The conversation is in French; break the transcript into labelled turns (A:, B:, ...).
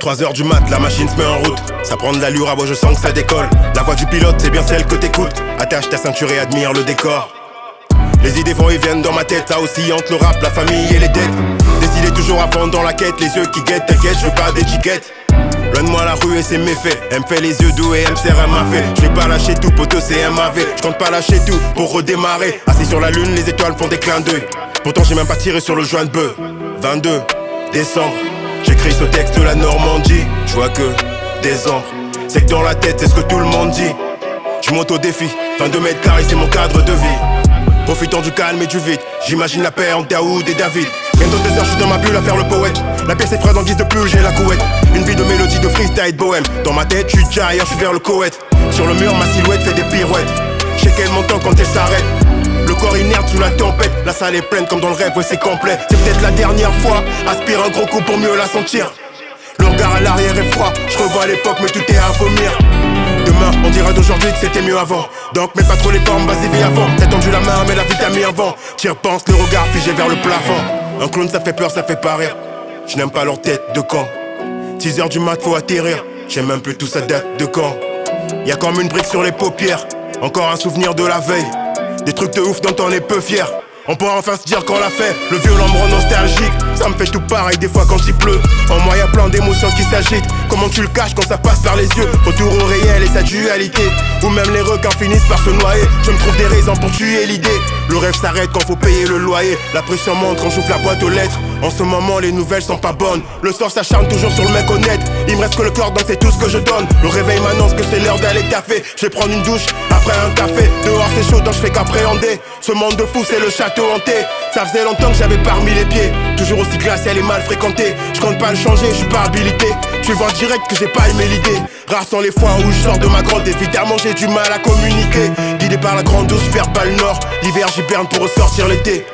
A: 3 heures du mat, la machine se met en route. Ça prend de l'allure, ah ouais, je sens que ça décolle. La voix du pilote, c'est bien celle que t'écoutes. Attache ta ceinture et admire le décor. Les idées vont et viennent dans ma tête, ça oscillante le rap, la famille et les dettes. Décidé toujours à fond dans la quête, les yeux qui guettent, t'inquiète, je veux pas d'étiquette. Loin de moi la rue et ses méfaits. Elle me fait les yeux doux et elle me sert un mafé. Je vais pas lâcher tout, poteau c'est un mavé. Je compte pas lâcher tout pour redémarrer. Assis sur la lune, les étoiles font des clins d'œil. Pourtant j'ai même pas tiré sur le joint de bœuf. 22 décembre, j'écris ce texte de la Normandie. Je vois que des ombres. C'est que dans la tête c'est ce que tout le monde dit. Je monte au défi, 22 mètres carrés c'est mon cadre de vie. Profitant du calme et du vide, j'imagine la paix entre Daoud et David. Bientôt 2 heures, je suis dans ma bulle à faire le poète. La pièce est fraise en guise de pull, j'ai la couette. Une vie de mélodie, de freestyle, de bohème. Dans ma tête, je suis déjà ailleurs, je suis vers le Koweït. Sur le mur, ma silhouette fait des pirouettes. Je sais qu'elle m'entend quand elle s'arrête. Le corps inerte sous la tempête. La salle est pleine comme dans le rêve, ouais c'est complet. C'est peut-être la dernière fois. Aspire un gros coup pour mieux la sentir. Le regard à l'arrière est froid. Je revois l'époque, mais tout est à vomir. Demain, on dira d'aujourd'hui que c'était mieux avant. Donc mets pas trop les formes, vas-y viens avant. T'as tendu la main mais la vie t'a mis en vent. T'y repenses, le regard figé vers le plafond. Un clown ça fait peur, ça fait pas rire. Je n'aime pas leur tête de camp. 6 heures du mat, faut atterrir. J'ai même plus tout ça date de quand. Y'a comme une brique sur les paupières. Encore un souvenir de la veille. Des trucs de ouf dont on est peu fier. On pourra enfin se dire qu'on l'a fait. Le violon me rend nostalgique. Ça me fait tout pareil des fois quand il pleut. En moi y'a plein d'émotions qui s'agitent. Comment tu le caches quand ça passe par les yeux? Retour au réel et sa dualité. Ou même les requins finissent par se noyer. Je me trouve des raisons pour tuer l'idée. Le rêve s'arrête quand faut payer le loyer. La pression monte quand j'ouvre la boîte aux lettres. En ce moment les nouvelles sont pas bonnes. Le sort s'acharne toujours sur le mec honnête. Il me reste que le cœur dans c'est tout ce que je donne. Le réveil m'annonce que c'est l'heure d'aller taffer. Je vais prendre une douche après un café. Dehors c'est chaud donc je fais qu'appréhender. Ce monde de fou c'est le château hanté. Ça faisait longtemps que j'avais pas remis les pieds. Toujours aussi glacial et mal fréquenté. Je compte pas le changer, je suis pas habilité. Tu vois direct que j'ai pas aimé l'idée. Rares sont les fois où je sors de ma grotte. Évidemment j'ai du mal à communiquer. Guidé par la grande douce, vers pas le nord. L'hiver j'hiberne pour ressortir l'été.